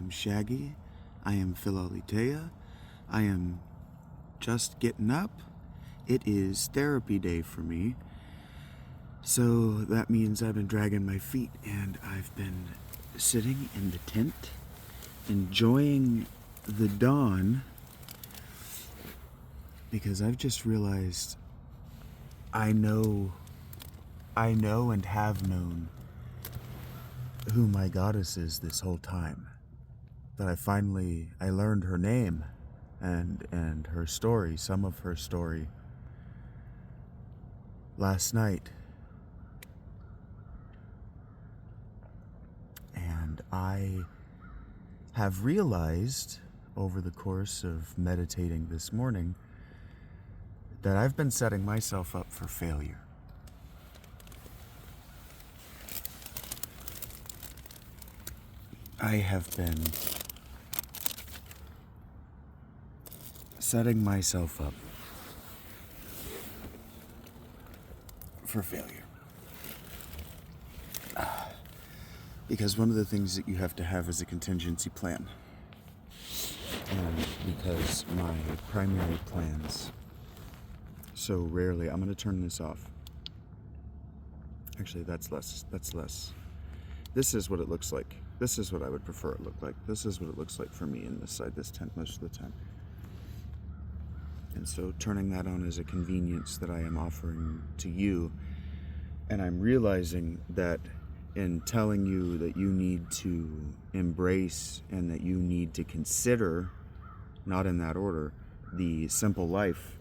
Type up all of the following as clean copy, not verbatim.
am Shaggy. I am Philolitea. I am just getting up. It is therapy day for me. So that means I've been dragging my feet and I've been sitting in the tent, enjoying the dawn, because I've just realized I know and have known who my goddess is this whole time. That I learned her name and her story, some of her story, last night. And I have realized over the course of meditating this morning that I've been setting myself up for failure. I have been setting myself up for failure. Because one of the things that you have to have is a contingency plan. And because my primary plans so rarely... I'm going to turn this off. Actually, that's less. This is what it looks like. This is what I would prefer it look like. This is what it looks like for me inside this tent most of the time. And so turning that on is a convenience that I am offering to you. And I'm realizing that in telling you that you need to embrace and that you need to consider, not in that order, the simple life,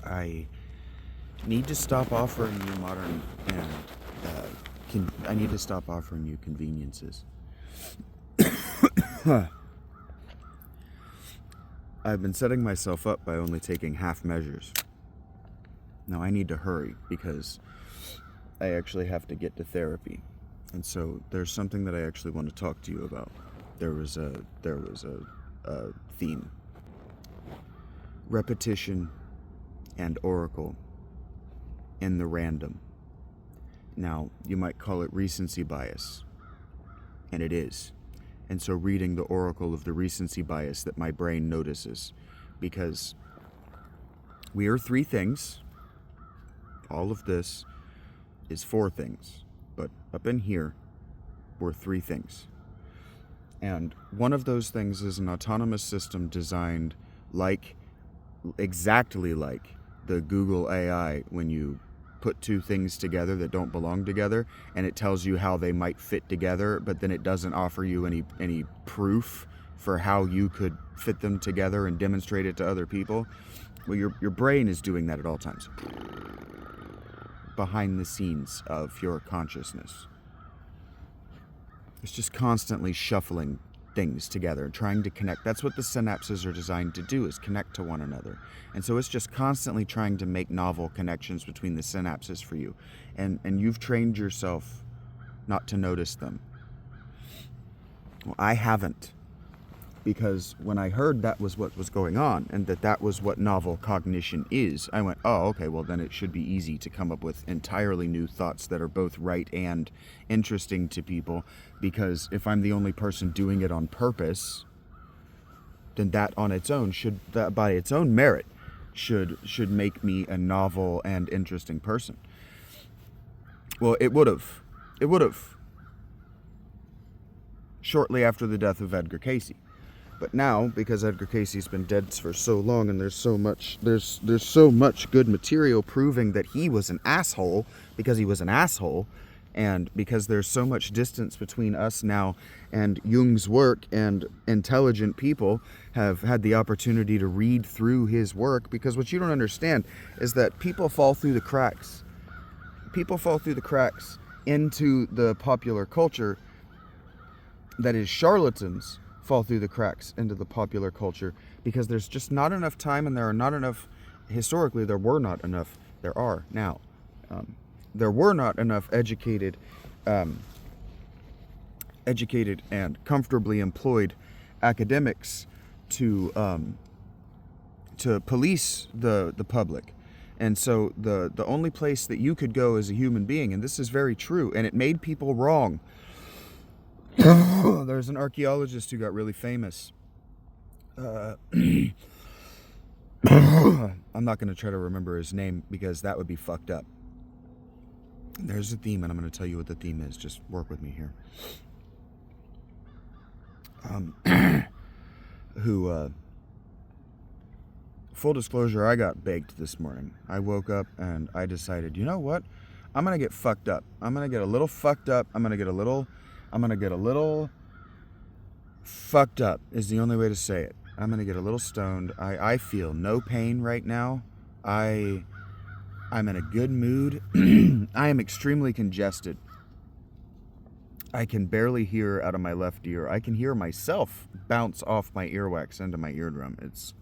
I need to stop offering you modern and I need to stop offering you conveniences. I've been setting myself up by only taking half measures. Now I need to hurry because I actually have to get to therapy. And so there's something that I actually want to talk to you about. There was a theme. Repetition and oracle in the random. Now, you might call it recency bias, and it is. And so reading the oracle of the recency bias that my brain notices, because we are three things. All of this is four things, but up in here, we're three things. And one of those things is an autonomous system designed exactly like the Google AI when you put two things together that don't belong together, and it tells you how they might fit together, but then it doesn't offer you any proof for how you could fit them together and demonstrate it to other people. Well, your brain is doing that at all times, behind the scenes of your consciousness. It's just constantly shuffling things together, trying to connect. That's what the synapses are designed to do, is connect to one another. And so it's just constantly trying to make novel connections between the synapses for you. And you've trained yourself not to notice them. Well, I haven't. Because when I heard that was what was going on, and that was what novel cognition is, I went, oh, okay, well then it should be easy to come up with entirely new thoughts that are both right and interesting to people, because if I'm the only person doing it on purpose, then that on its own by its own merit, should make me a novel and interesting person. Well, it would have. Shortly after the death of Edgar Cayce. But now, because Edgar Cayce's been dead for so long, and there's so much good material proving that he was an asshole because he was an asshole, and because there's so much distance between us now and Jung's work, and intelligent people have had the opportunity to read through his work, because what you don't understand is that people fall through the cracks. People fall through the cracks into the popular culture. That is, charlatans fall through the cracks into the popular culture because there's just not enough time, and there are not enough, historically there were not enough, there are now, there were not enough educated and comfortably employed academics to police the public. And so the only place that you could go as a human being, and this is very true, and it made people wrong, There's an archaeologist who got really famous. I'm not going to try to remember his name because that would be fucked up. There's a theme, and I'm going to tell you what the theme is. Just work with me here. Full disclosure, I got baked this morning. I woke up and I decided, you know what? I'm going to get fucked up. I'm going to get a little fucked up. I'm going to get a little fucked up is the only way to say it. I'm going to get a little stoned. I feel no pain right now. I'm in a good mood. I am extremely congested. I can barely hear out of my left ear. I can hear myself bounce off my earwax into my eardrum. It's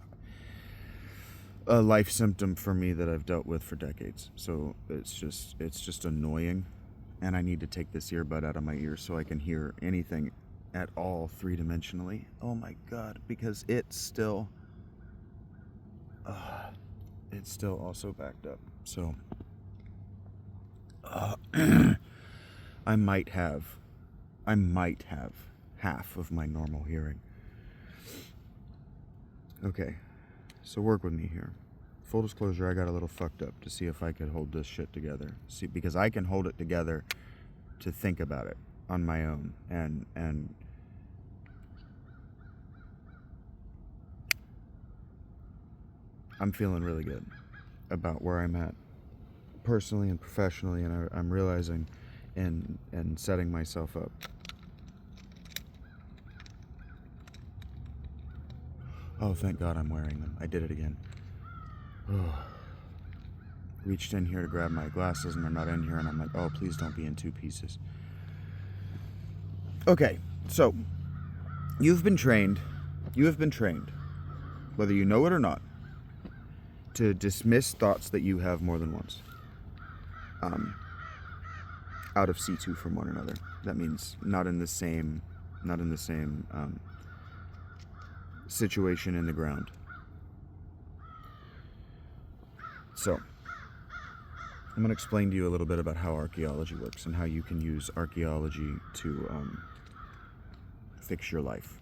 a life symptom for me that I've dealt with for decades. So it's just annoying. And I need to take this earbud out of my ear so I can hear anything at all three-dimensionally. Oh my God, because it's still also backed up. So I might have half of my normal hearing. Okay, so work with me here. Full disclosure, I got a little fucked up to see if I could hold this shit together. See, because I can hold it together to think about it on my own, and I'm feeling really good about where I'm at personally and professionally, and I'm realizing and setting myself up. Oh, thank God I'm wearing them. I did it again. Reached in here to grab my glasses and they're not in here, and I'm like, oh, please don't be in two pieces. Okay, so you have been trained, whether you know it or not, to dismiss thoughts that you have more than once, out of situ from one another. That means not in the same situation in the ground. So I'm going to explain to you a little bit about how archaeology works and how you can use archaeology to fix your life.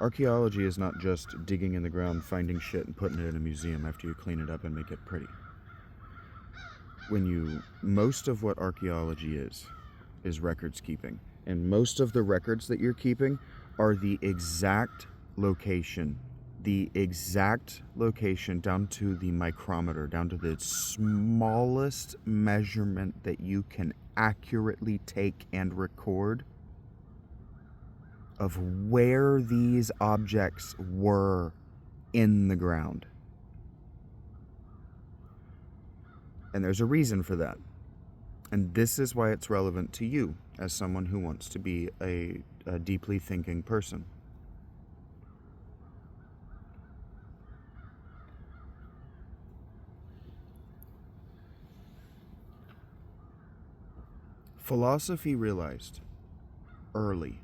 Archaeology is not just digging in the ground, finding shit, and putting it in a museum after you clean it up and make it pretty. Most of what archaeology is records keeping. And most of the records that you're keeping are the exact location down to the micrometer, down to the smallest measurement that you can accurately take and record of where these objects were in the ground. And there's a reason for that. And this is why it's relevant to you as someone who wants to be a deeply thinking person. Philosophy realized early,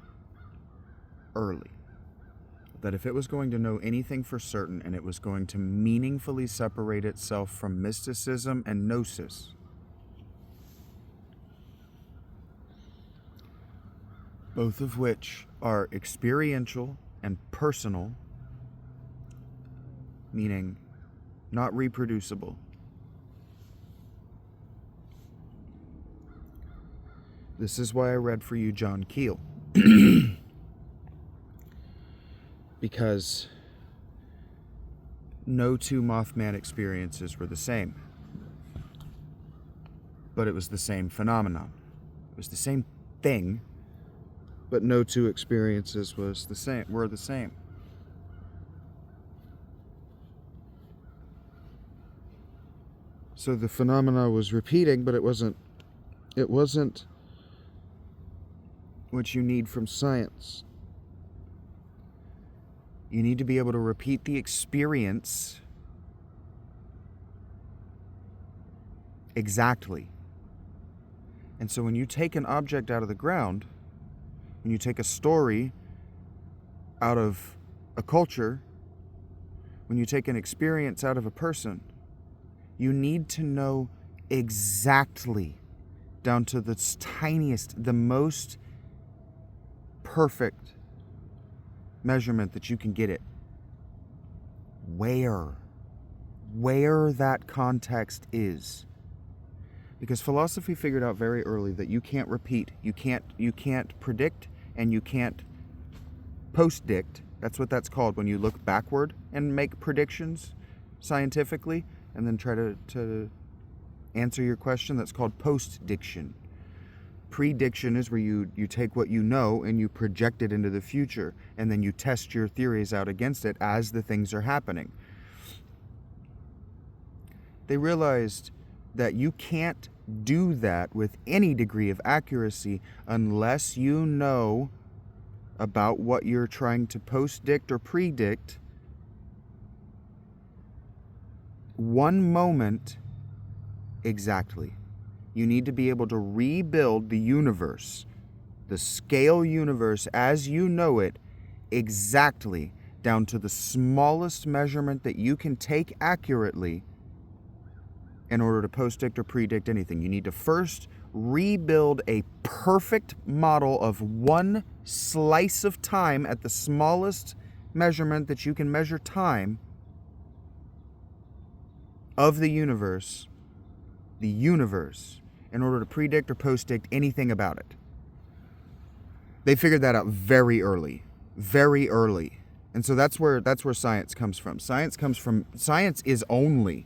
that if it was going to know anything for certain and it was going to meaningfully separate itself from mysticism and gnosis, both of which are experiential and personal, meaning not reproducible. This is why I read for you John Keel. Because no two Mothman experiences were the same. But it was the same phenomenon. It was the same thing, but no two experiences were the same. So the phenomena was repeating, but it wasn't what you need from science. You need to be able to repeat the experience exactly. And so when you take an object out of the ground, when you take a story out of a culture, when you take an experience out of a person, you need to know exactly, down to the tiniest, the most perfect measurement that you can get it. Where that context is. Because philosophy figured out very early that you can't repeat, you can't predict, and you can't post-dict. That's what that's called when you look backward and make predictions scientifically and then try to answer your question. That's called post-diction. Prediction is where you take what you know and you project it into the future, and then you test your theories out against it as the things are happening. They realized that you can't do that with any degree of accuracy unless you know about what you're trying to post-dict or predict one moment exactly. You need to be able to rebuild the universe, the scale universe as you know it, exactly down to the smallest measurement that you can take accurately in order to post-dict or predict anything. You need to first rebuild a perfect model of one slice of time at the smallest measurement that you can measure time of the universe, in order to predict or post-dict anything about it. They figured that out very early. And so that's where science comes from. Science is only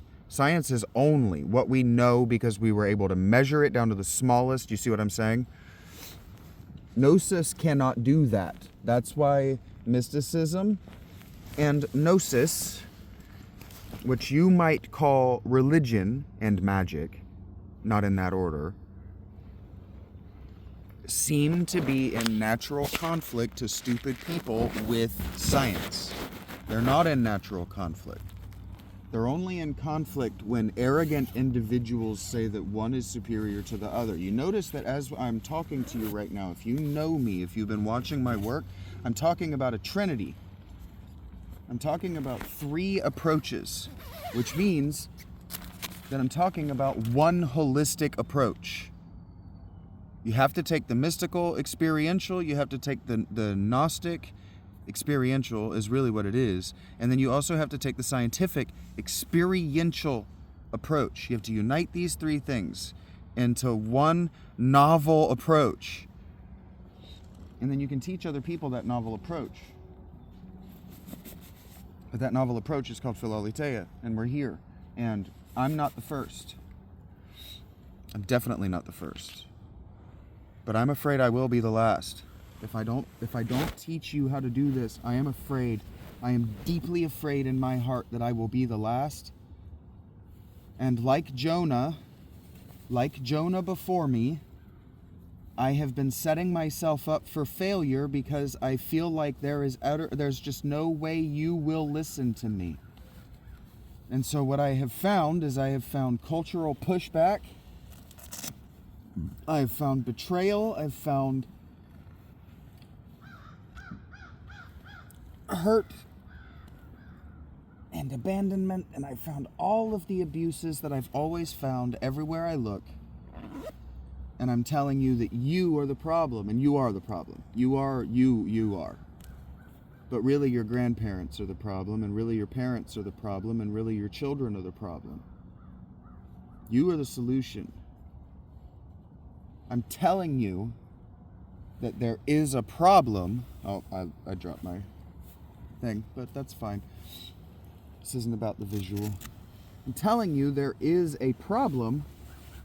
what we know because we were able to measure it down to the smallest. You see what I'm saying? Gnosis cannot do that. That's why mysticism and gnosis, which you might call religion and magic, not in that order, seem to be in natural conflict to stupid people with science. They're not in natural conflict. They're only in conflict when arrogant individuals say that one is superior to the other. You notice that as I'm talking to you right now, if you know me, if you've been watching my work, I'm talking about a trinity. I'm talking about 3 approaches, which means that I'm talking about one holistic approach. You have to take the mystical, experiential, you have to take the Gnostic, experiential is really what it is, and then you also have to take the scientific, experiential approach. You have to unite these 3 things into one novel approach. And then you can teach other people that novel approach. But that novel approach is called Philaletheia, and we're here. And I'm not the first. I'm definitely not the first. But I'm afraid I will be the last. If I don't teach you how to do this, I am afraid. I am deeply afraid in my heart that I will be the last. And like Jonah before me, I have been setting myself up for failure because I feel like there's just no way you will listen to me. And so what I have found is I have found cultural pushback. I've found betrayal. I've found hurt and abandonment. And I found all of the abuses that I've always found everywhere I look. And I'm telling you that you are the problem, and you are the problem. You are. But really your grandparents are the problem, and really your parents are the problem, and really your children are the problem. You are the solution. I'm telling you that there is a problem. Oh, I dropped my thing, but that's fine. This isn't about the visual. I'm telling you there is a problem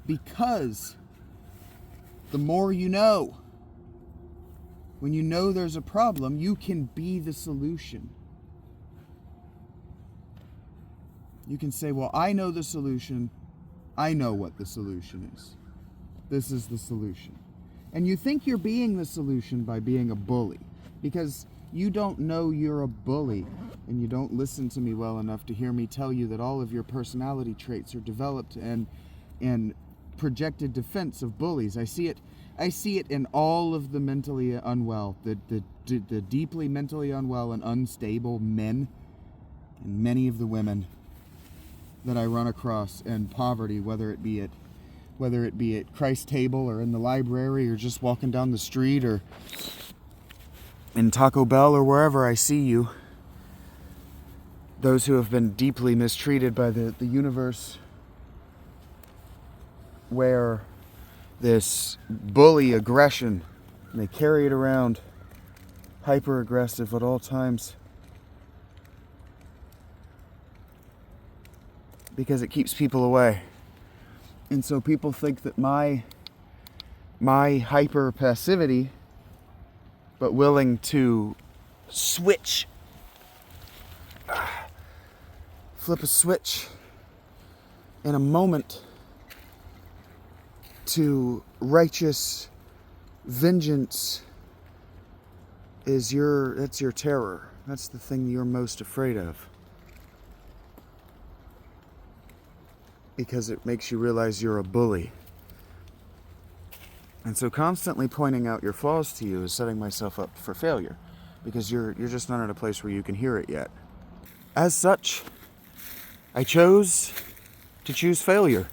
because the more you know. When you know there's a problem, you can be the solution. You can say, well, I know the solution. I know what the solution is. This is the solution. And you think you're being the solution by being a bully, because you don't know you're a bully, and you don't listen to me well enough to hear me tell you that all of your personality traits are developed and projected defense of bullies. I see it in all of the mentally unwell, the deeply mentally unwell and unstable men, and many of the women that I run across in poverty, whether it be at Christ's table or in the library or just walking down the street or in Taco Bell or wherever I see you, those who have been deeply mistreated by the universe, wear this bully aggression, and they carry it around hyper aggressive at all times because it keeps people away. And so people think that my hyper passivity, but willing to switch, flip a switch in a moment to righteous vengeance, that's your terror. That's the thing you're most afraid of. Because it makes you realize you're a bully. And so constantly pointing out your flaws to you is setting myself up for failure, because you're just not in a place where you can hear it yet. As such, I chose to choose failure.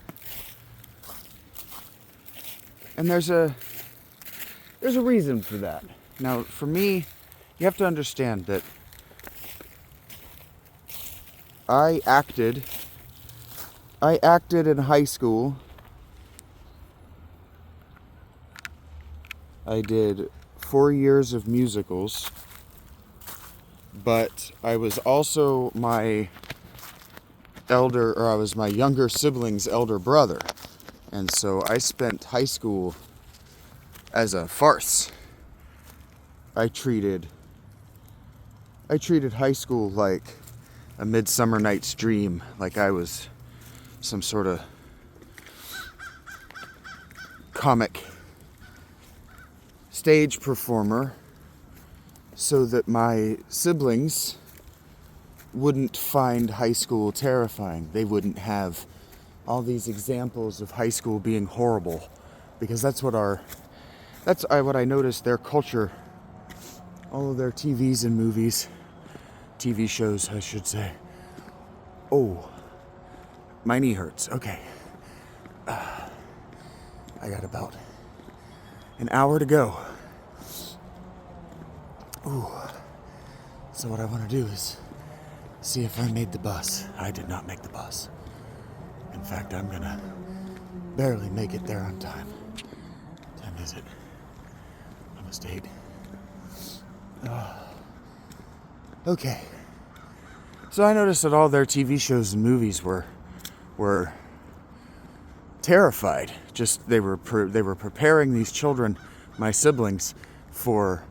And there's a reason for that. Now, for me, you have to understand that I acted in high school. I did 4 years of musicals, but I was also my younger sibling's elder brother. And so I spent high school as a farce. I treated high school like a Midsummer Night's Dream, like I was some sort of comic stage performer, so that my siblings wouldn't find high school terrifying. They wouldn't have all these examples of high school being horrible, because that's what I noticed. Their culture, all of their TVs and movies, TV shows, I should say. Oh, my knee hurts. Okay. I got about an hour to go. Ooh. So what I want to do is see if I made the bus. I did not make the bus. In fact, I'm gonna barely make it there on time. What time is it? Almost 8. Okay. So I noticed that all their TV shows and movies were terrified. Just they were preparing these children, my siblings, for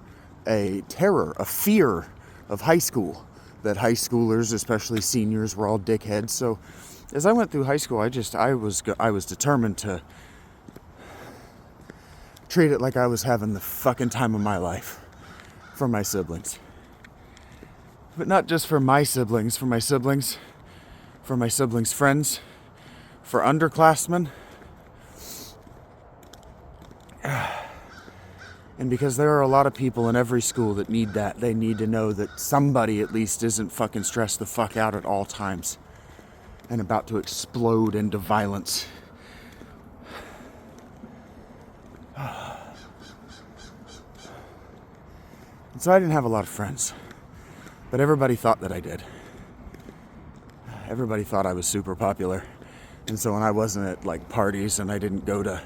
a terror, a fear of high school. That high schoolers, especially seniors, were all dickheads. So as I went through high school, I was determined to treat it like I was having the fucking time of my life for my siblings. But not just for my siblings, for my siblings' friends, for underclassmen. And because there are a lot of people in every school that need that. They need to know that somebody at least isn't fucking stressed the fuck out at all times and about to explode into violence. And so I didn't have a lot of friends, but everybody thought that I did. Everybody thought I was super popular. And so when I wasn't at like parties and I didn't go to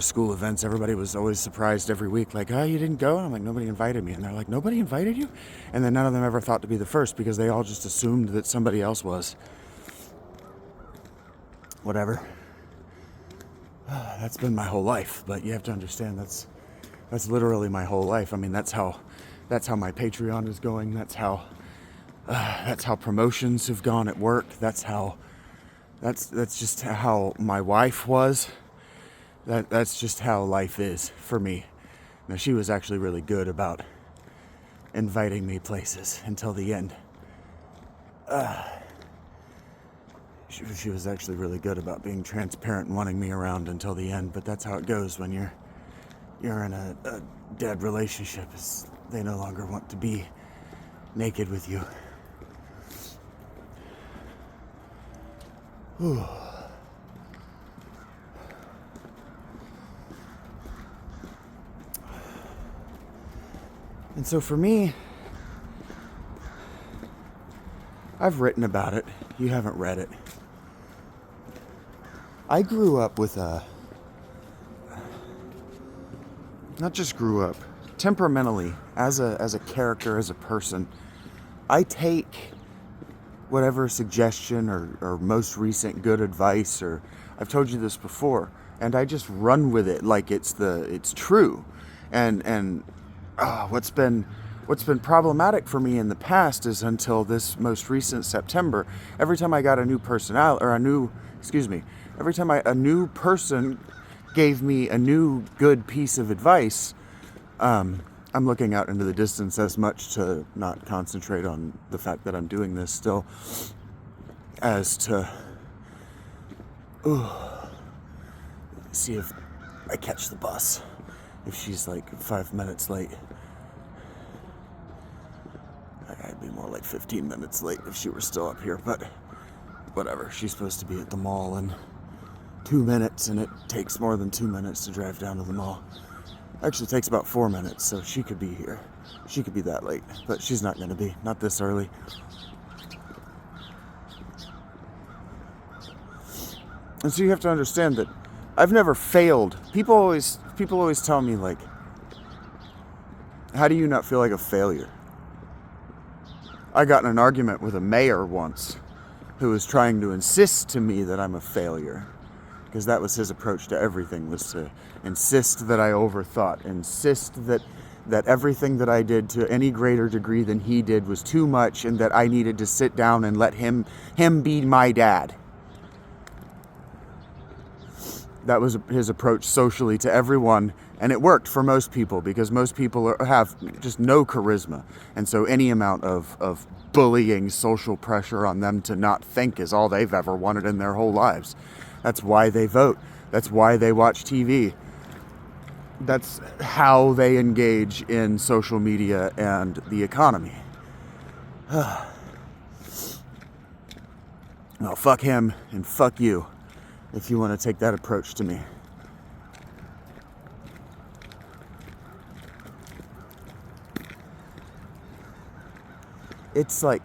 school events, everybody was always surprised every week, like, oh, you didn't go? And I'm like, nobody invited me. And they're like, nobody invited you? And then none of them ever thought to be the first, because they all just assumed that somebody else was. Whatever. That's been my whole life, but you have to understand that's literally my whole life. I mean, that's how my Patreon is going. That's how promotions have gone at work. That's just how my wife was. That's just how life is for me. Now, she was actually really good about inviting me places until the end. She was actually really good about being transparent and wanting me around until the end. But that's how it goes when you're in a dead relationship. Is they no longer want to be naked with you. Whew. And so for me, I've written about it. You haven't read it. I grew up with not just grew up, temperamentally, as a character, as a person, I take whatever suggestion or most recent good advice, or I've told you this before, and I just run with it like it's true. And what's been problematic for me in the past is until this most recent September, every time I got a new a new person gave me a new good piece of advice, I'm looking out into the distance as much to not concentrate on the fact that I'm doing this still as to see if I catch the bus, if she's like 5 minutes late. I'd be more like 15 minutes late if she were still up here, but whatever. She's supposed to be at the mall in 2 minutes, and it takes more than 2 minutes to drive down to the mall. Actually, it takes about 4 minutes, so she could be here. She could be that late, but she's not going to be. Not this early. And so you have to understand that I've never failed. People always tell me, like, how do you not feel like a failure? I got in an argument with a mayor once who was trying to insist to me that I'm a failure, because that was his approach to everything, was to insist that I overthought, insist that everything that I did to any greater degree than he did was too much, and that I needed to sit down and let him be my dad. That was his approach socially to everyone, and it worked for most people, because most people have just no charisma, and so any amount of bullying, social pressure on them to not think is all they've ever wanted in their whole lives. That's why they vote. That's why they watch TV. That's how they engage in social media and the economy. Well, fuck him and fuck you if you want to take that approach to me. It's like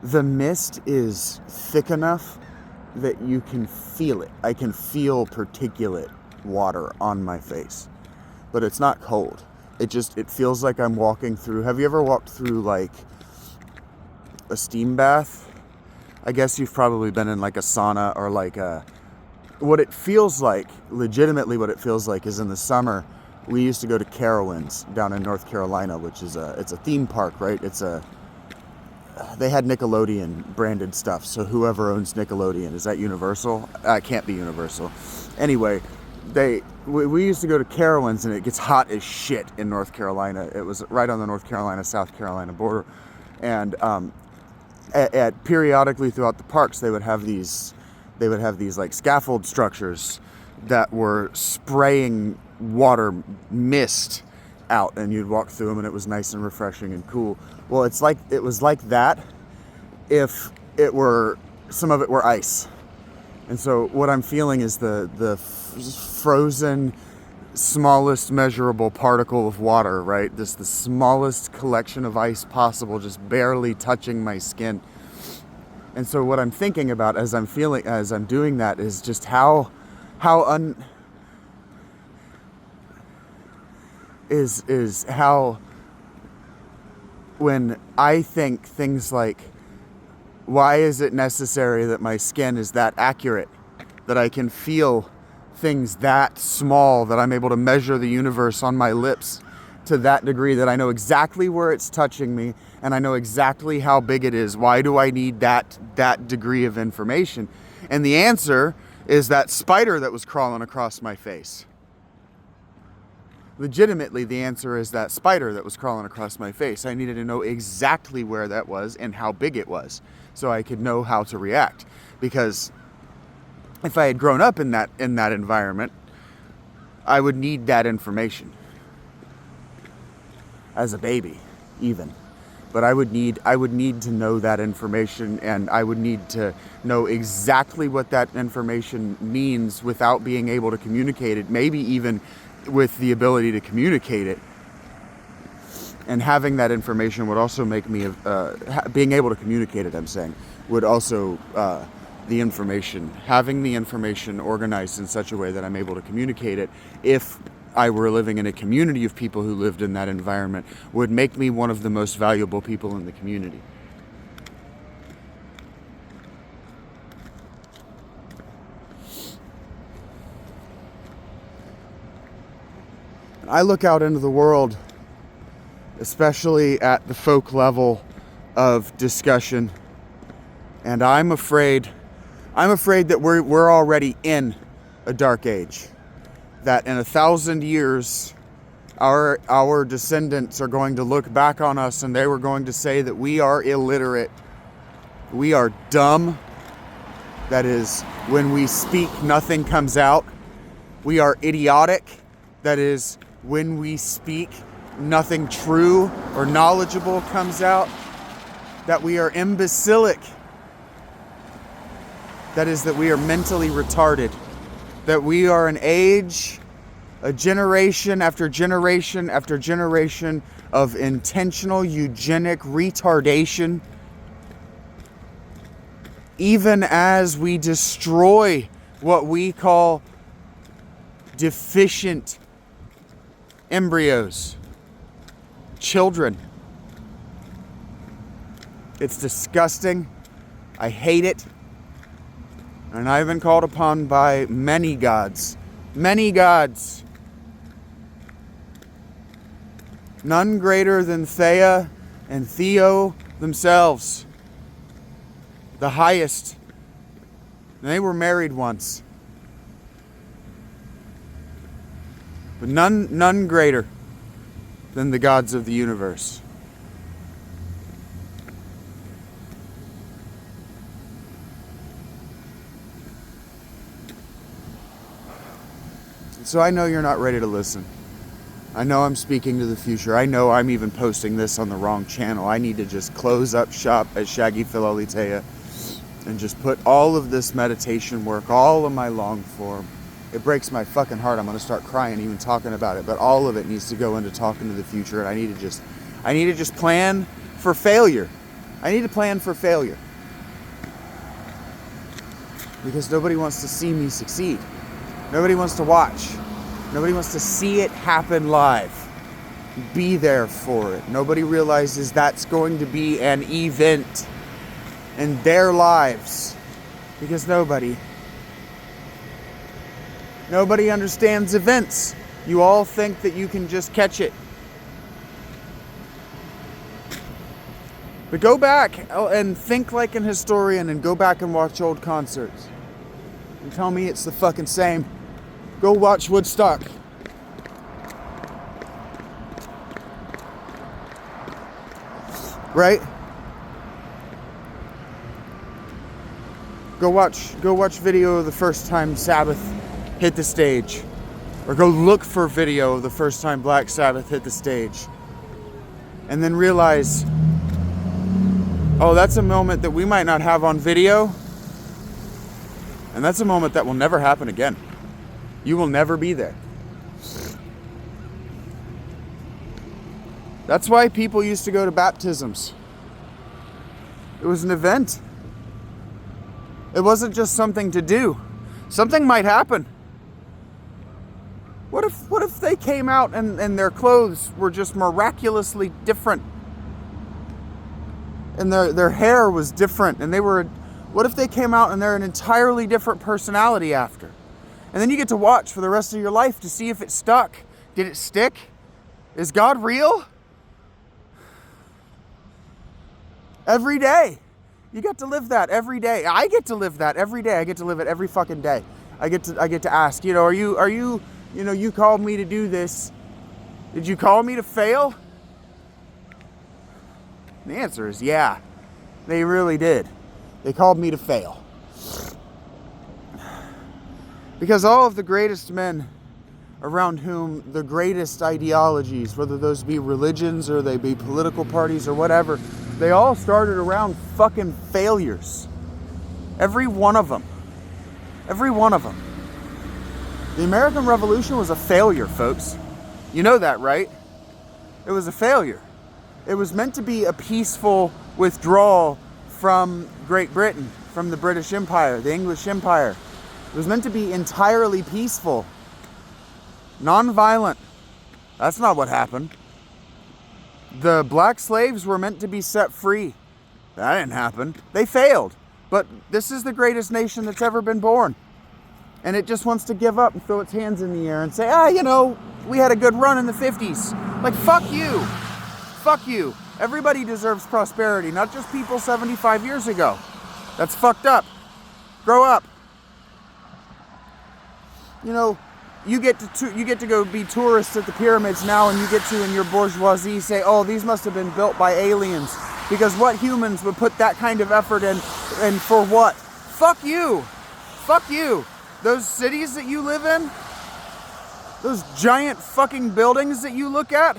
the mist is thick enough that you can feel it. I can feel particulate water on my face, but it's not cold. It feels like I'm walking through. Have you ever walked through like a steam bath? I guess you've probably been in like a sauna or like what it feels like, legitimately what it feels like is in the summer, we used to go to Carowinds down in North Carolina, which is it's a theme park, right? They had Nickelodeon branded stuff, so whoever owns Nickelodeon, is that Universal? It can't be Universal. Anyway, we used to go to Carowinds, and it gets hot as shit in North Carolina. It was right on the North Carolina-South Carolina border, and at periodically throughout the parks, they would have these like scaffold structures that were spraying water mist out, and you'd walk through them, and it was nice and refreshing and cool. Well, it was like that if some of it were ice. And so what I'm feeling is the frozen, smallest measurable particle of water, right? The smallest collection of ice possible, just barely touching my skin. And so what I'm thinking about as I'm doing that is just how when I think things like, why is it necessary that my skin is that accurate, that I can feel things that small, that I'm able to measure the universe on my lips to that degree, that I know exactly where it's touching me and I know exactly how big it is? Why do I need that degree of information? And the answer is that spider that was crawling across my face. Legitimately, the answer is that spider that was crawling across my face. I needed to know exactly where that was and how big it was so I could know how to react. Because if I had grown up in that environment, I would need that information. As a baby, even. But I would need to know that information, and I would need to know exactly what that information means without being able to communicate it, maybe even with the ability to communicate it. And having that information would also make me, being able to communicate it, I'm saying, would also, having the information organized in such a way that I'm able to communicate it, if I were living in a community of people who lived in that environment, would make me one of the most valuable people in the community. I look out into the world, especially at the folk level of discussion, and I'm afraid that we're already in a dark age. That in 1,000 years, our descendants are going to look back on us and they were going to say that we are illiterate, we are dumb. That is, when we speak, nothing comes out. We are idiotic. That is, when we speak, nothing true or knowledgeable comes out. That we are imbecilic. That is, that we are mentally retarded. That we are an age, a generation after generation after generation of intentional eugenic retardation. Even as we destroy what we call deficient embryos, children. It's disgusting. I hate it. And I've been called upon by many gods. Many gods. None greater than Thea and Theo themselves. The highest. They were married once. But none greater than the gods of the universe. So I know you're not ready to listen. I know I'm speaking to the future. I know I'm even posting this on the wrong channel. I need to just close up shop at Shaggy Philalitea and just put all of this meditation work, all of my long form. It breaks my fucking heart. I'm going to start crying even talking about it. But all of it needs to go into talking to the future. And I need to just plan for failure. I need to plan for failure. Because nobody wants to see me succeed. Nobody wants to watch. Nobody wants to see it happen live. Be there for it. Nobody realizes that's going to be an event in their lives. Because nobody understands events. You all think that you can just catch it. But go back and think like an historian and go back and watch old concerts. And tell me it's the fucking same. Go watch Woodstock. Right? Go watch video of the first time Sabbath hit the stage. Or go look for video of the first time Black Sabbath hit the stage. And then realize, oh, that's a moment that we might not have on video. And that's a moment that will never happen again. You will never be there. That's why people used to go to baptisms. It was an event. It wasn't just something to do. Something might happen. What if they came out and their clothes were just miraculously different? And their hair was different, and what if they came out and they're an entirely different personality after? And then you get to watch for the rest of your life to see if it stuck. Did it stick? Is God real? Every day. You get to live that every day. I get to live that every day. I get to live it every fucking day. I get to ask, are you, you called me to do this. Did you call me to fail? And the answer is yeah. They really did. They called me to fail. Because all of the greatest men around whom the greatest ideologies, whether those be religions or they be political parties or whatever, they all started around fucking failures. Every one of them. Every one of them. The American Revolution was a failure, folks. You know that, right? It was a failure. It was meant to be a peaceful withdrawal from Great Britain, from the British Empire, the English Empire. It was meant to be entirely peaceful, non-violent. That's not what happened. The black slaves were meant to be set free. That didn't happen. They failed. But this is the greatest nation that's ever been born. And it just wants to give up and throw its hands in the air and say, we had a good run in the 50s. Like, fuck you. Fuck you. Everybody deserves prosperity, not just people 75 years ago. That's fucked up. Grow up. You get to go be tourists at the pyramids now, and you get to, in your bourgeoisie, say, oh, these must have been built by aliens. Because what humans would put that kind of effort in, and for what? Fuck you. Fuck you. Those cities that you live in, those giant fucking buildings that you look at,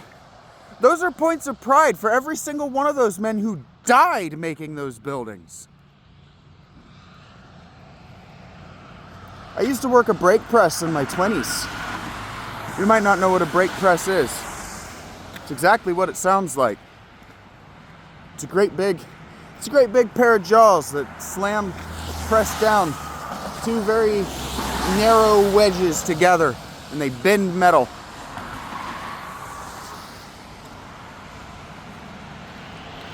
those are points of pride for every single one of those men who died making those buildings. I used to work a brake press in my 20s. You might not know what a brake press is. It's exactly what it sounds like. It's a great big pair of jaws that press down two very narrow wedges together, and they bend metal.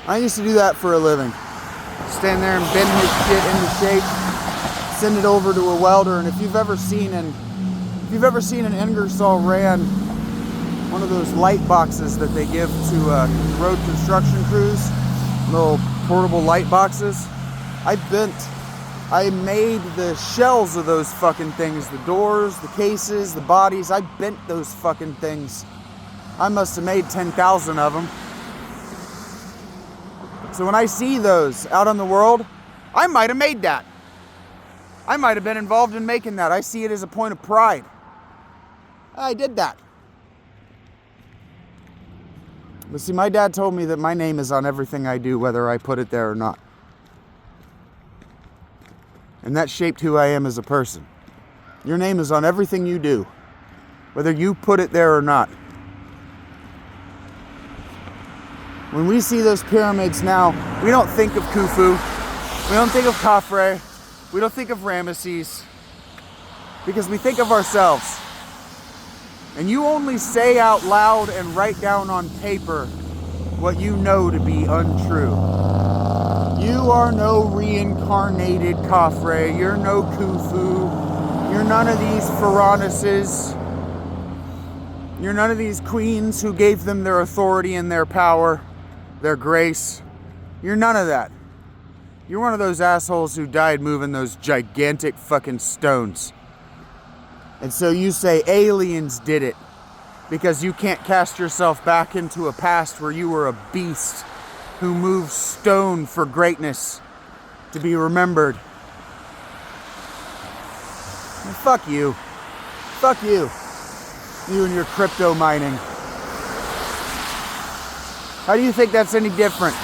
I used to do that for a living. Stand there and bend his shit into shape, send it over to a welder. And if you've ever seen an Ingersoll Rand, one of those light boxes that they give to road construction crews, little portable light boxes, I made the shells of those fucking things, the doors, the cases, the bodies. I bent those fucking things. I must have made 10,000 of them. So when I see those out on the world, I might have made that. I might have been involved in making that. I see it as a point of pride. I did that. But see, my dad told me that my name is on everything I do, whether I put it there or not. And that shaped who I am as a person. Your name is on everything you do, whether you put it there or not. When we see those pyramids now, we don't think of Khufu. We don't think of Khafre. We don't think of Ramesses. Because we think of ourselves. And you only say out loud and write down on paper what you know to be untrue. You are no reincarnated Khafre. You're no Khufu. You're none of these Pharaonesses. You're none of these queens who gave them their authority and their power, their grace. You're none of that. You're one of those assholes who died moving those gigantic fucking stones. And so you say aliens did it because you can't cast yourself back into a past where you were a beast who moved stone for greatness to be remembered. And fuck you. Fuck you. You and your crypto mining. How do you think that's any different?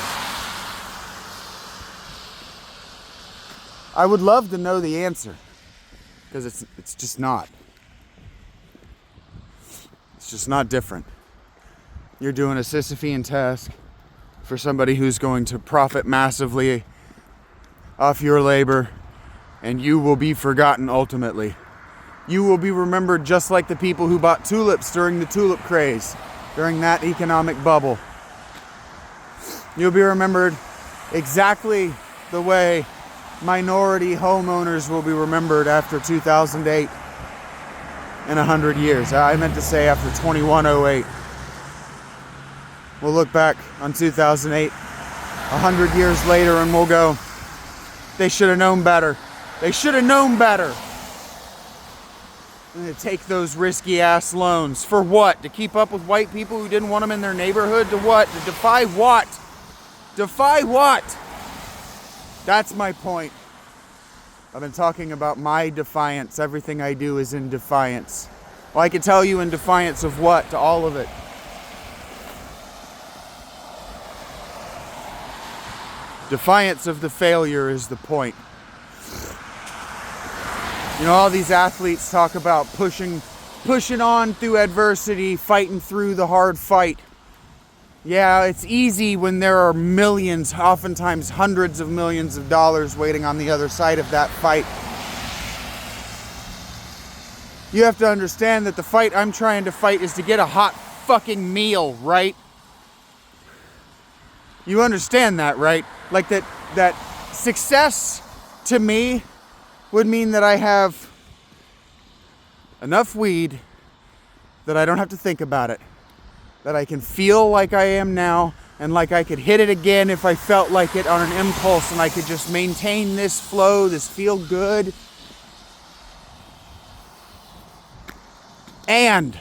I would love to know the answer, because it's just not. It's just not different. You're doing a Sisyphean task for somebody who's going to profit massively off your labor, and you will be forgotten ultimately. You will be remembered just like the people who bought tulips during the tulip craze, during that economic bubble. You'll be remembered exactly the way minority homeowners will be remembered after 2008 in 100 years. I meant to say after 2108. We'll look back on 2008 100 years later and we'll go, they should have known better. They should have known better. And to take those risky ass loans. For what? To keep up with white people who didn't want them in their neighborhood? To what? To defy what? Defy what? That's my point. I've been talking about my defiance. Everything I do is in defiance. Well, I can tell you in defiance of what? To all of it. Defiance of the failure is the point. You know, all these athletes talk about pushing on through adversity, fighting through the hard fight. Yeah, it's easy when there are millions, oftentimes hundreds of millions of dollars waiting on the other side of that fight. You have to understand that the fight I'm trying to fight is to get a hot fucking meal, right? You understand that, right? Like that success to me would mean that I have enough weed that I don't have to think about it. That I can feel like I am now, and like I could hit it again if I felt like it on an impulse, and I could just maintain this flow, this feel good. And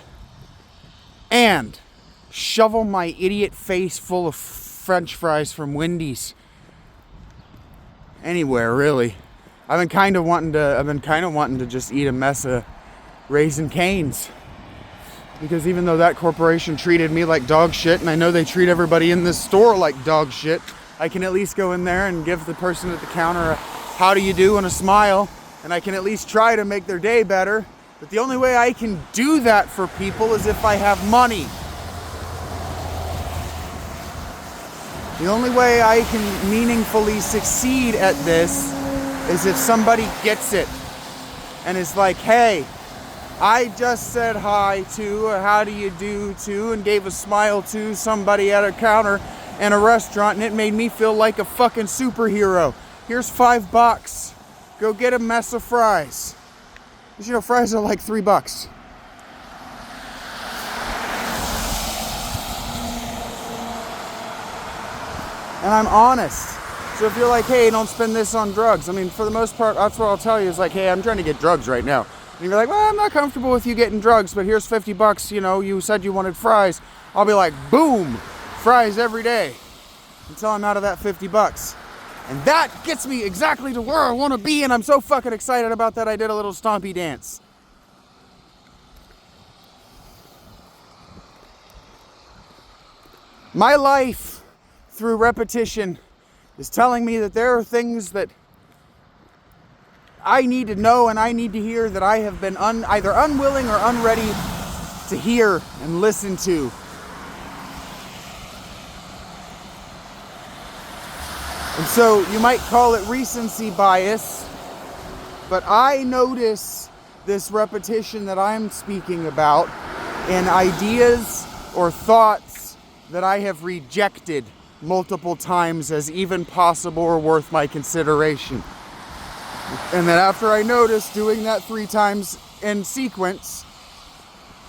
shovel my idiot face full of French fries from Wendy's. Anywhere, really. I've been kind of wanting to just eat a mess of Raising Cane's. Because even though that corporation treated me like dog shit, and I know they treat everybody in this store like dog shit, I can at least go in there and give the person at the counter a how do you do and a smile, and I can at least try to make their day better. But the only way I can do that for people is if I have money. The only way I can meaningfully succeed at this is if somebody gets it and is like, hey, I just said hi to, or how do you do to, and gave a smile to somebody at a counter in a restaurant, and it made me feel like a fucking superhero. Here's $5. Go get a mess of fries. Because, you know, fries are like $3. And I'm honest. So if you're like, hey, don't spend this on drugs. I mean, for the most part, that's what I'll tell you is like, hey, I'm trying to get drugs right now. And you're like, well, I'm not comfortable with you getting drugs, but here's $50, you know, you said you wanted fries. I'll be like, boom, fries every day until I'm out of that $50. And that gets me exactly to where I want to be, and I'm so fucking excited about that I did a little stompy dance. My life, through repetition, is telling me that there are things that I need to know and I need to hear that I have been either unwilling or unready to hear and listen to. And so you might call it recency bias, but I notice this repetition that I'm speaking about in ideas or thoughts that I have rejected multiple times as even possible or worth my consideration. And then after I notice doing that 3 times in sequence,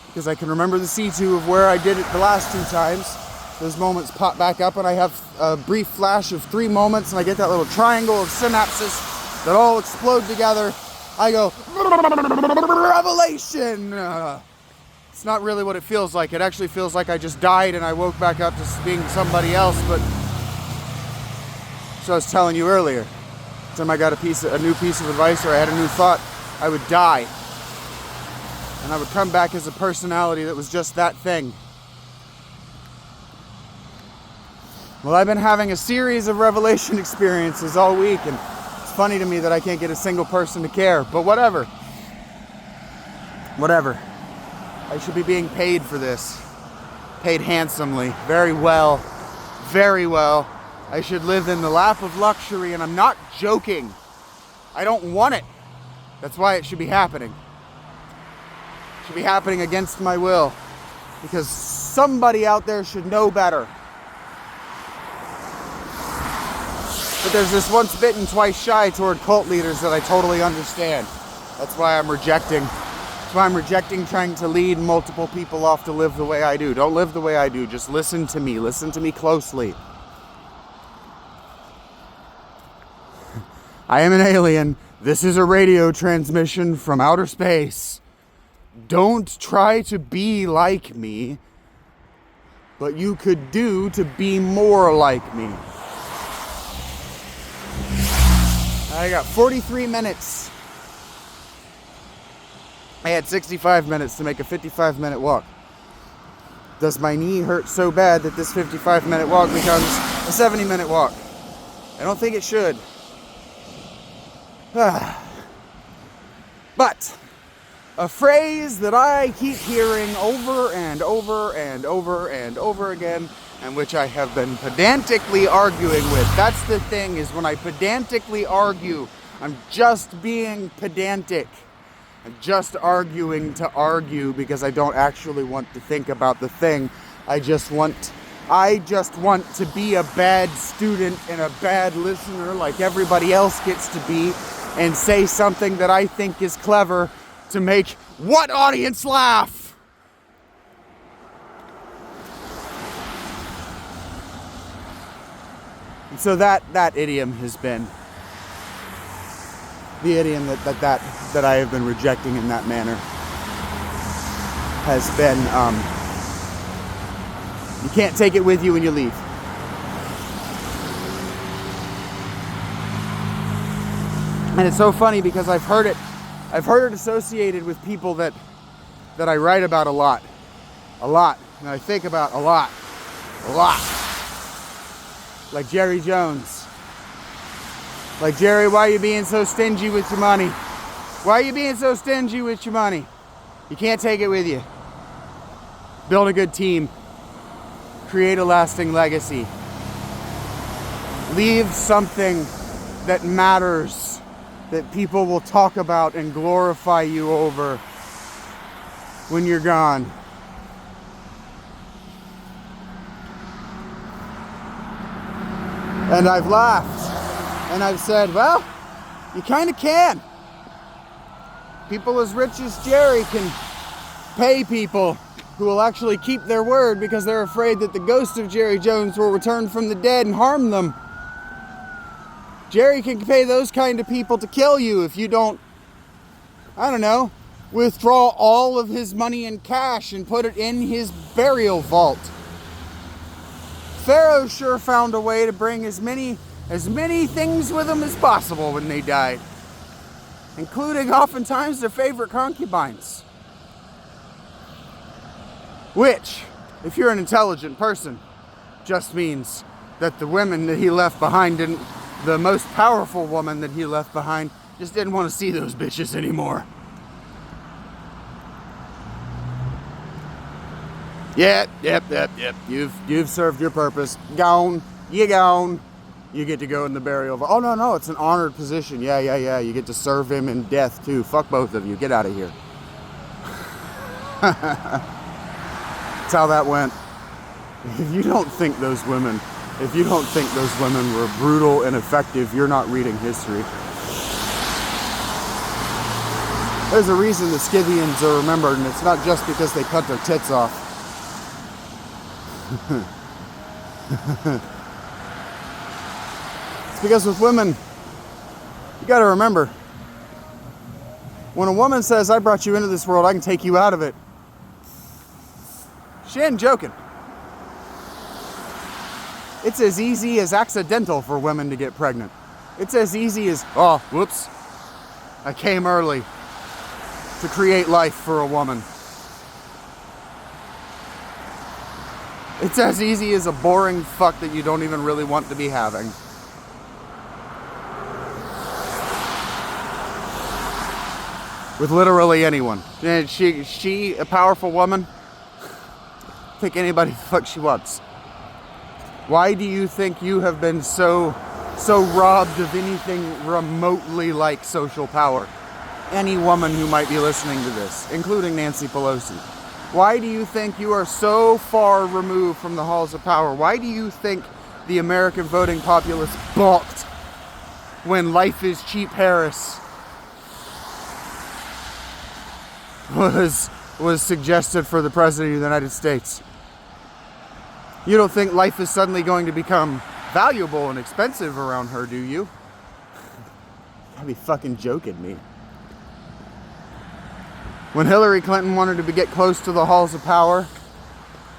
because I can remember the C2 of where I did it the last 2 times, those moments pop back up and I have a brief flash of 3 moments and I get that little triangle of synapses that all explode together. I go, revelation! It's not really what it feels like. It actually feels like I just died and I woke back up to being somebody else, but so I was telling you earlier. Time I got a new piece of advice or I had a new thought, I would die. And I would come back as a personality that was just that thing. Well, I've been having a series of revelation experiences all week, and it's funny to me that I can't get a single person to care, but whatever. Whatever. I should be being paid for this. Paid handsomely. Very well. Very well. I should live in the lap of luxury, and I'm not joking. I don't want it. That's why it should be happening. It should be happening against my will. Because somebody out there should know better. But there's this once bitten, twice shy toward cult leaders that I totally understand. That's why I'm rejecting. That's why I'm rejecting trying to lead multiple people off to live the way I do. Don't live the way I do. Just listen to me. Listen to me closely. I am an alien. This is a radio transmission from outer space. Don't try to be like me, but you could do to be more like me. I got 43 minutes. I had 65 minutes to make a 55-minute walk. Does my knee hurt so bad that this 55-minute walk becomes a 70-minute walk? I don't think it should. You But a phrase that I keep hearing over and over and over and over again, and which I have been pedantically arguing with. That's the thing, is when I pedantically argue, I'm just being pedantic. I'm just arguing to argue because I don't actually want to think about the thing. I just want to be a bad student and a bad listener like everybody else gets to be, and say something that I think is clever to make what audience laugh? And so that idiom has been the idiom that I have been rejecting in that manner has been, you can't take it with you when you leave. And it's so funny because I've heard it associated with people that I write about a lot, and I think about a lot, like Jerry Jones. Like, Jerry, why are you being so stingy with your money? Why are you being so stingy with your money? You can't take it with you. Build a good team. Create a lasting legacy. Leave something that matters, that people will talk about and glorify you over when you're gone. And I've laughed. And I've said, well, you kind of can. People as rich as Jerry can pay people who will actually keep their word because they're afraid that the ghost of Jerry Jones will return from the dead and harm them. Jerry can pay those kind of people to kill you if you don't, I don't know, withdraw all of his money in cash and put it in his burial vault. Pharaoh sure found a way to bring as many things with them as possible when they died, including oftentimes their favorite concubines. Which, if you're an intelligent person, just means that the women that he left behind the most powerful woman that he left behind just didn't want to see those bitches anymore. Yep. You've served your purpose. Gone. You gone. You get to go in the burial vault. Oh, no, it's an honored position. Yeah. You get to serve him in death, too. Fuck both of you. Get out of here. That's how that went. If you don't think those women were brutal and effective, you're not reading history. There's a reason the Scythians are remembered, and it's not just because they cut their tits off. It's because with women, you gotta remember, when a woman says, I brought you into this world, I can take you out of it, she ain't joking. It's as easy as accidental for women to get pregnant. It's as easy as, oh, whoops, I came early, to create life for a woman. It's as easy as a boring fuck that you don't even really want to be having. With literally anyone. And she a powerful woman? Pick anybody the fuck she wants. Why do you think you have been so robbed of anything remotely like social power? Any woman who might be listening to this, including Nancy Pelosi. Why do you think you are so far removed from the halls of power? Why do you think the American voting populace balked when Life is Cheap Harris was suggested for the President of the United States? You don't think life is suddenly going to become valuable and expensive around her, do you? I'd be fucking joking me. When Hillary Clinton wanted to get close to the halls of power,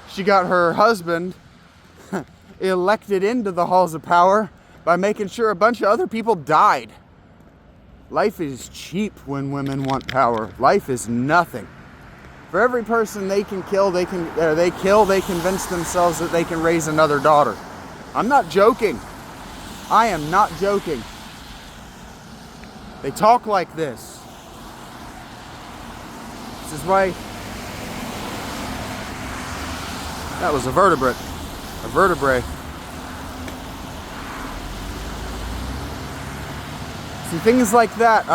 she got her husband elected into the halls of power by making sure a bunch of other people died. Life is cheap when women want power. Life is nothing. For every person they can kill, they convince themselves that they can raise another daughter. I'm not joking. I am not joking. They talk like this. This is why... That was a vertebrate. A vertebrae. See, things like that,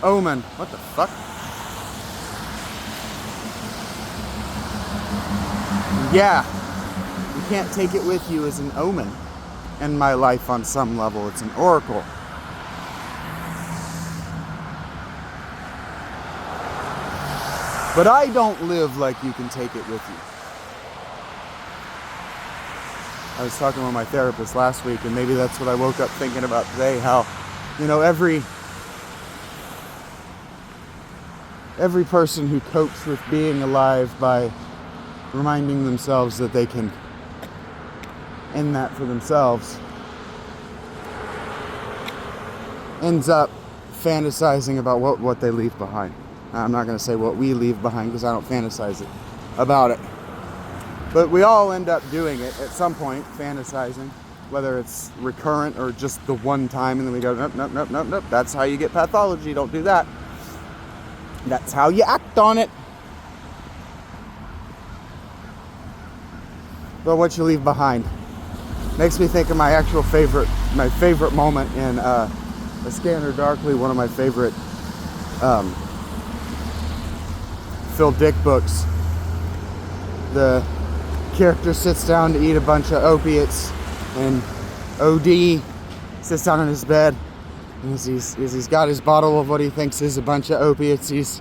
Omen. What the fuck? Yeah. You can't take it with you as an omen in my life on some level. It's an oracle. But I don't live like you can take it with you. I was talking with my therapist last week, and maybe that's what I woke up thinking about today, how, you know, every person who copes with being alive by reminding themselves that they can end that for themselves ends up fantasizing about what they leave behind. I'm not going to say what we leave behind because I don't fantasize about it. But we all end up doing it at some point, fantasizing, whether it's recurrent or just the one time, and then we go, nope, nope, nope, nope, nope. That's how you get pathology. Don't do that. That's how you act on it. But what you leave behind makes me think of my actual favorite moment in A Scanner Darkly, one of my favorite Phil Dick books. The character sits down to eat a bunch of opiates, and OD sits down in his bed, and as he's got his bottle of what he thinks is a bunch of opiates, he's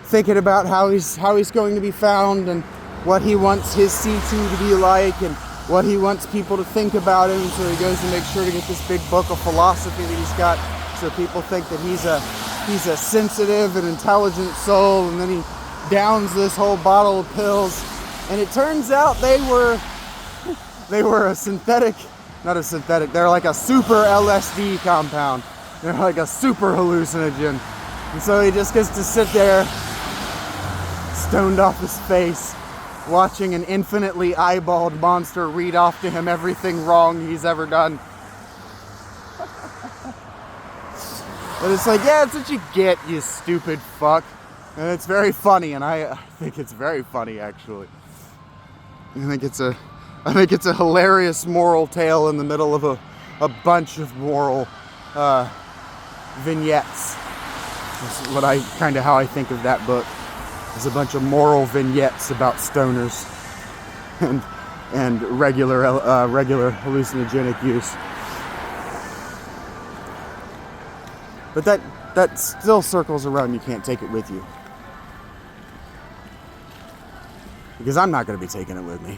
thinking about how he's going to be found, and what he wants his C2 to be like, and what he wants people to think about him. So he goes and makes sure to get this big book of philosophy that he's got, so people think that he's a sensitive and intelligent soul, and then he downs this whole bottle of pills, and it turns out they were a synthetic, not a synthetic, they're like a super LSD compound. They're like a super hallucinogen. And so he just gets to sit there, stoned off his face, watching an infinitely eyeballed monster read off to him everything wrong he's ever done. But it's like, yeah, it's what you get, you stupid fuck. And it's very funny, and I think it's very funny, actually. I think it's a hilarious moral tale in the middle of a bunch of moral vignettes. That's how I think of that book. There's a bunch of moral vignettes about stoners and regular hallucinogenic use. But that still circles around. You can't take it with you. Because I'm not going to be taking it with me.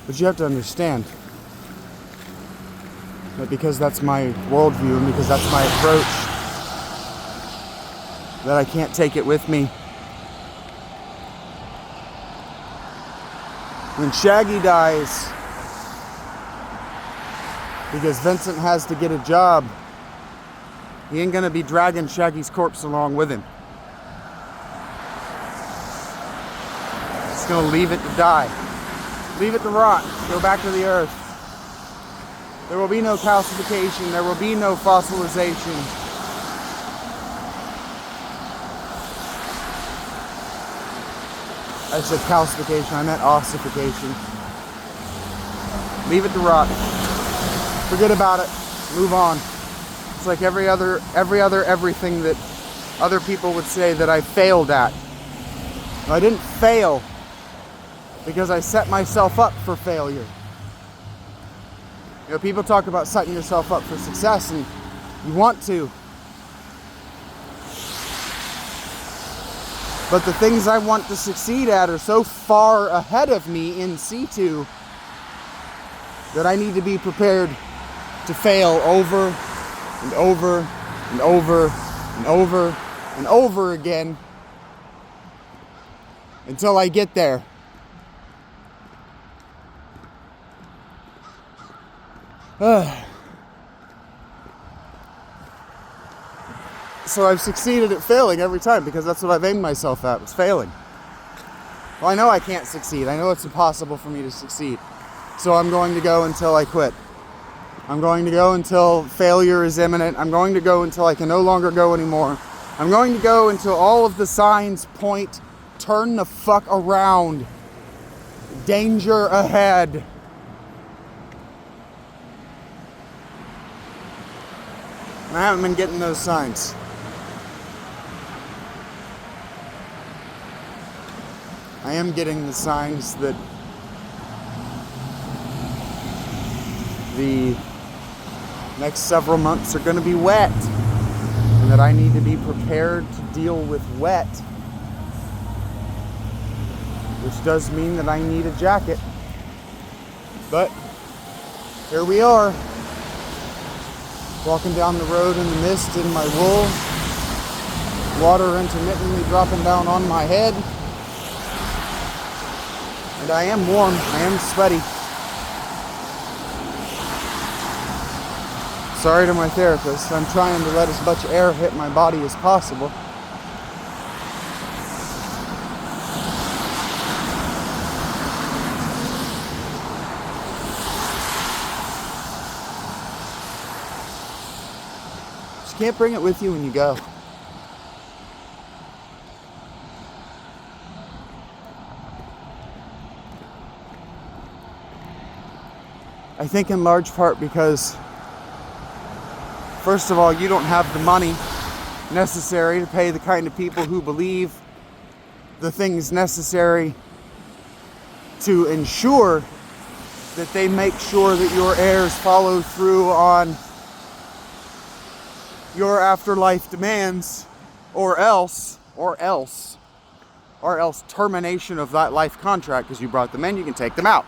But you have to understand that because that's my worldview and because that's my approach, that I can't take it with me. When Shaggy dies, because Vincent has to get a job, he ain't gonna be dragging Shaggy's corpse along with him. He's gonna leave it to die. Leave it to rot. Go back to the earth. There will be no calcification. There will be no fossilization. I said calcification. I meant ossification. Leave it to rot. Forget about it. Move on. It's like every other everything that other people would say that I failed at. I didn't fail because I set myself up for failure. You know, people talk about setting yourself up for success, and you want to. But the things I want to succeed at are so far ahead of me in C2 that I need to be prepared to fail over and over and over and over and over again until I get there. So I've succeeded at failing every time because that's what I've aimed myself at, was failing. Well, I know I can't succeed. I know it's impossible for me to succeed. So I'm going to go until I quit. I'm going to go until failure is imminent. I'm going to go until I can no longer go anymore. I'm going to go until all of the signs point, turn the fuck around. Danger ahead. And I haven't been getting those signs. I am getting the signs that the next several months are going to be wet, and that I need to be prepared to deal with wet, which does mean that I need a jacket. But here we are, walking down the road in the mist in my wool, water intermittently dropping down on my head, and I am warm, I am sweaty. Sorry to my therapist, I'm trying to let as much air hit my body as possible. Just can't bring it with you when you go. I think in large part because, first of all, you don't have the money necessary to pay the kind of people who believe the things necessary to ensure that they make sure that your heirs follow through on your afterlife demands, or else termination of that life contract, because you brought them in, you can take them out.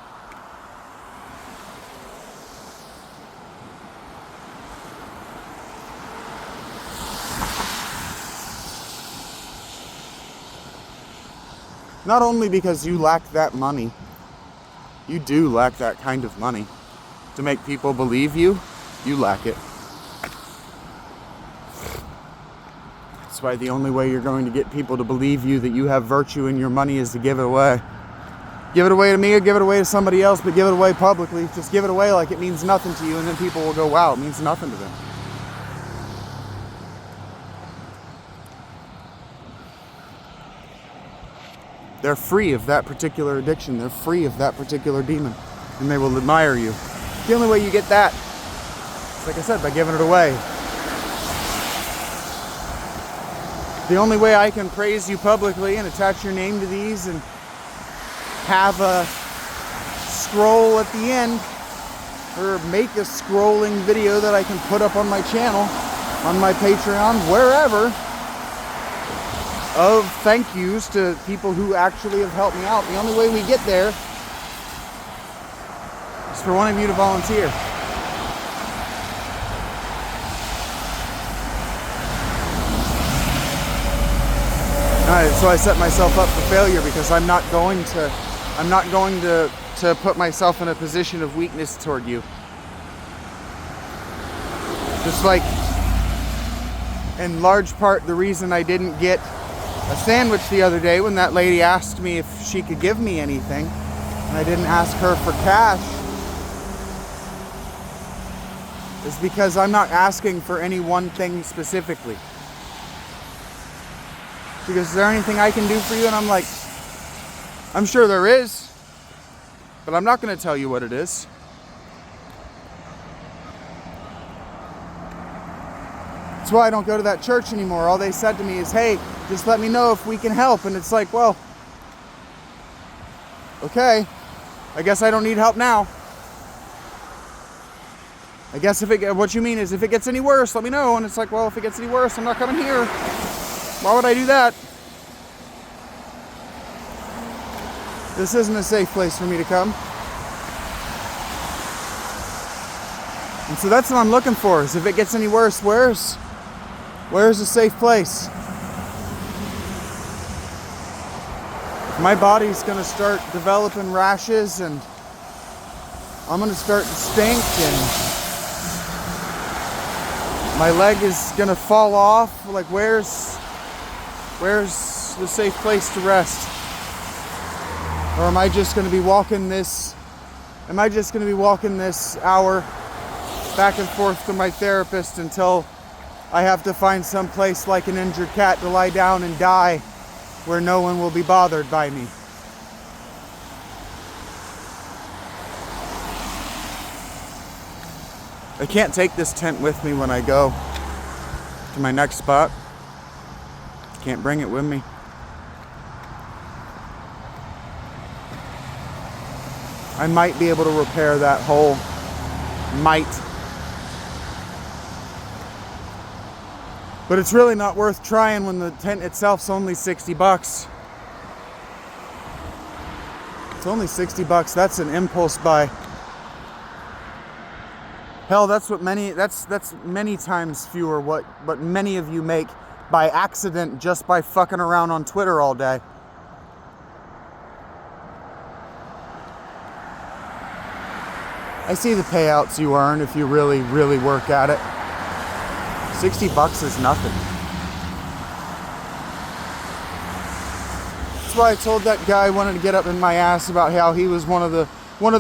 Not only because you lack that money, you do lack that kind of money to make people believe you, you lack it. That's why the only way you're going to get people to believe you that you have virtue in your money is to give it away. Give it away to me or give it away to somebody else, but give it away publicly. Just give it away like it means nothing to you, and then people will go, wow, it means nothing to them. They're free of that particular addiction. They're free of that particular demon. And they will admire you. The only way you get that is, like I said, by giving it away. The only way I can praise you publicly and attach your name to these and have a scroll at the end, or make a scrolling video that I can put up on my channel, on my Patreon, wherever, of thank yous to people who actually have helped me out. The only way we get there is for one of you to volunteer. Alright, so I set myself up for failure because I'm not going to put myself in a position of weakness toward you. Just like, in large part, the reason I didn't get a sandwich the other day when that lady asked me if she could give me anything, and I didn't ask her for cash, is because I'm not asking for any one thing specifically. She goes, is there anything I can do for you? And I'm like, I'm sure there is, but I'm not going to tell you what it is. That's why I don't go to that church anymore. All they said to me is, hey, just let me know if we can help. And it's like, well, okay, I guess I don't need help now. I guess what you mean is if it gets any worse, let me know. And it's like, well, if it gets any worse, I'm not coming here. Why would I do that? This isn't a safe place for me to come. And so that's what I'm looking for, is if it gets any worse, where's a safe place? My body's gonna start developing rashes and I'm gonna start to stink and my leg is gonna fall off. Like, where's the safe place to rest? Or am I just gonna be walking this Am I just going to be walking this hour back and forth to my therapist until I have to find some place like an injured cat to lie down and die where no one will be bothered by me? I can't take this tent with me when I go to my next spot. Can't bring it with me. I might be able to repair that hole. Might. But it's really not worth trying when the tent itself's only $60. It's only $60. That's an impulse buy. Hell, that's many times fewer what many of you make by accident just by fucking around on Twitter all day. I see the payouts you earn if you really, really work at it. $60 is nothing. That's why I told that guy I wanted to get up in my ass about how he was one of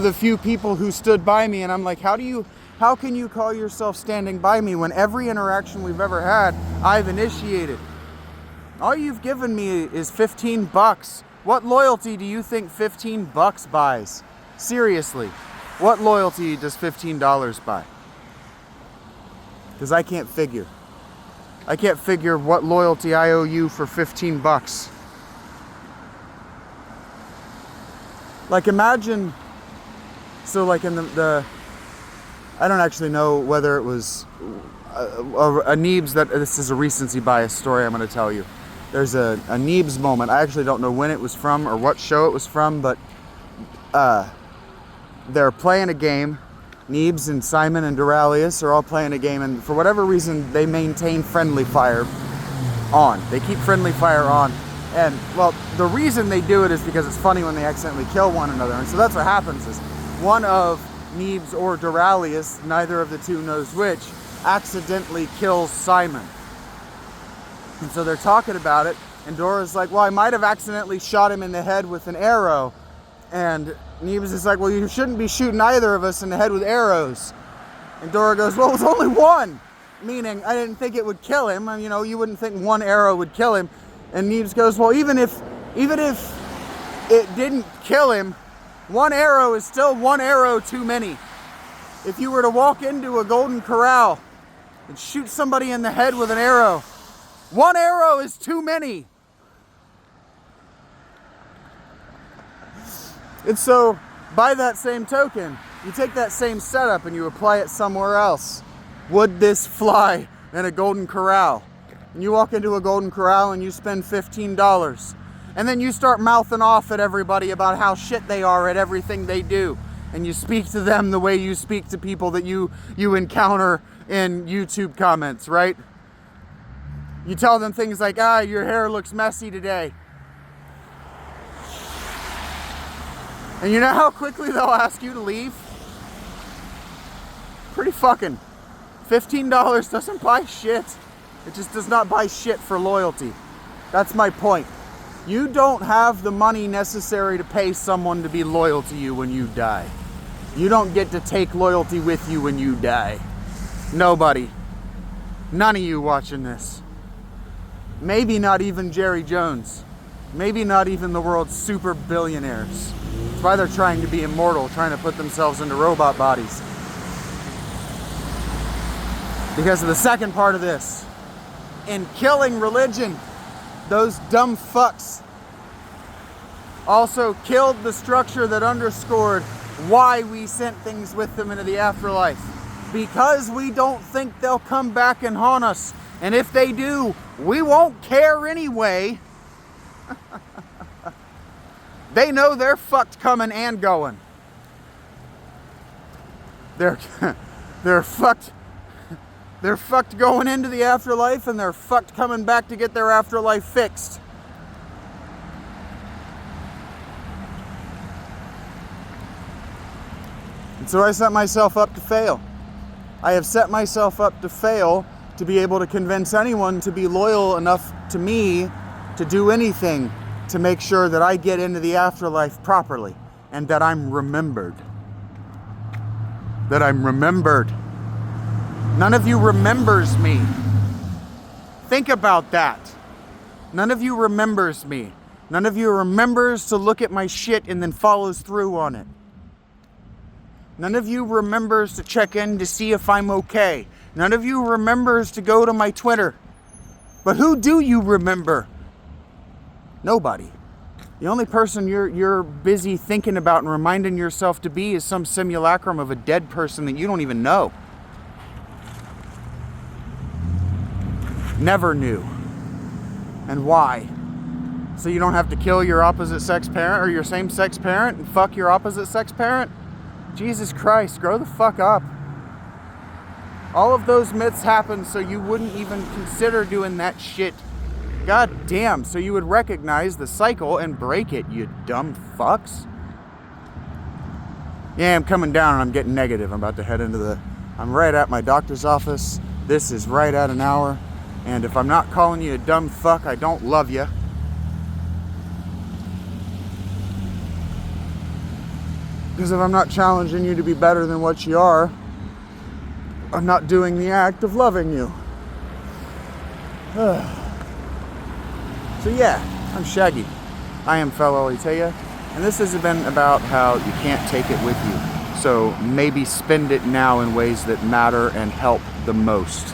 the few people who stood by me, and I'm like, how can you call yourself standing by me when every interaction we've ever had, I've initiated? All you've given me is $15. What loyalty do you think $15 buys? Seriously, what loyalty does $15 buy? Because I can't figure. I can't figure what loyalty I owe you for $15. Like, imagine, so like in the I don't actually know whether it was a Neebs, that this is a recency bias story I'm going to tell you. There's a Neebs moment. I actually don't know when it was from or what show it was from, but they're playing a game. Neebs and Simon and Duralius are all playing a game, and for whatever reason, they maintain friendly fire on. They keep friendly fire on. And, well, the reason they do it is because it's funny when they accidentally kill one another. And so that's what happens is one of Neebs or Duralius, neither of the two knows which, accidentally kills Simon. And so they're talking about it, and Dora's like, well, I might have accidentally shot him in the head with an arrow. And Neebs is like, well, you shouldn't be shooting either of us in the head with arrows. And Dora goes, well, it was only one. Meaning, I didn't think it would kill him. You know, you wouldn't think one arrow would kill him. And Neebs goes, well, even if it didn't kill him, one arrow is still one arrow too many. If you were to walk into a Golden Corral and shoot somebody in the head with an arrow, one arrow is too many. And so, by that same token, you take that same setup and you apply it somewhere else. Would this fly in a Golden Corral? And you walk into a Golden Corral and you spend $15. And then you start mouthing off at everybody about how shit they are at everything they do. And you speak to them the way you speak to people that you encounter in YouTube comments, right? You tell them things like, your hair looks messy today. And you know how quickly they'll ask you to leave? Pretty fucking. $15 doesn't buy shit. It just does not buy shit for loyalty. That's my point. You don't have the money necessary to pay someone to be loyal to you when you die. You don't get to take loyalty with you when you die. Nobody. None of you watching this. Maybe not even Jerry Jones. Maybe not even the world's super billionaires. That's why they're trying to be immortal, trying to put themselves into robot bodies. Because of the second part of this. In killing religion, those dumb fucks also killed the structure that underscored why we sent things with them into the afterlife. Because we don't think they'll come back and haunt us. And if they do, we won't care anyway. They know they're fucked coming and going. They're fucked. They're fucked going into the afterlife, and they're fucked coming back to get their afterlife fixed. And so I set myself up to fail. I have set myself up to fail to be able to convince anyone to be loyal enough to me to do anything to make sure that I get into the afterlife properly and that I'm remembered. that I'm remembered. None of you remembers me. Think about that. None of you remembers me. None of you remembers to look at my shit and then follows through on it. None of you remembers to check in to see if I'm okay. None of you remembers to go to my Twitter. But who do you remember? Nobody. The only person you're busy thinking about and reminding yourself to be is some simulacrum of a dead person that you don't even know. Never knew. And why? So you don't have to kill your opposite sex parent or your same sex parent and fuck your opposite sex parent? Jesus Christ, grow the fuck up. All of those myths happened so you wouldn't even consider doing that shit. God damn, so you would recognize the cycle and break it, you dumb fucks. Yeah, I'm coming down and I'm getting negative. I'm about to head into I'm right at my doctor's office. This is right at an hour. And if I'm not calling you a dumb fuck, I don't love you. Because if I'm not challenging you to be better than what you are, I'm not doing the act of loving you. So yeah, I'm Shaggy. I am fellow Italia, and this has been about how you can't take it with you. So maybe spend it now in ways that matter and help the most.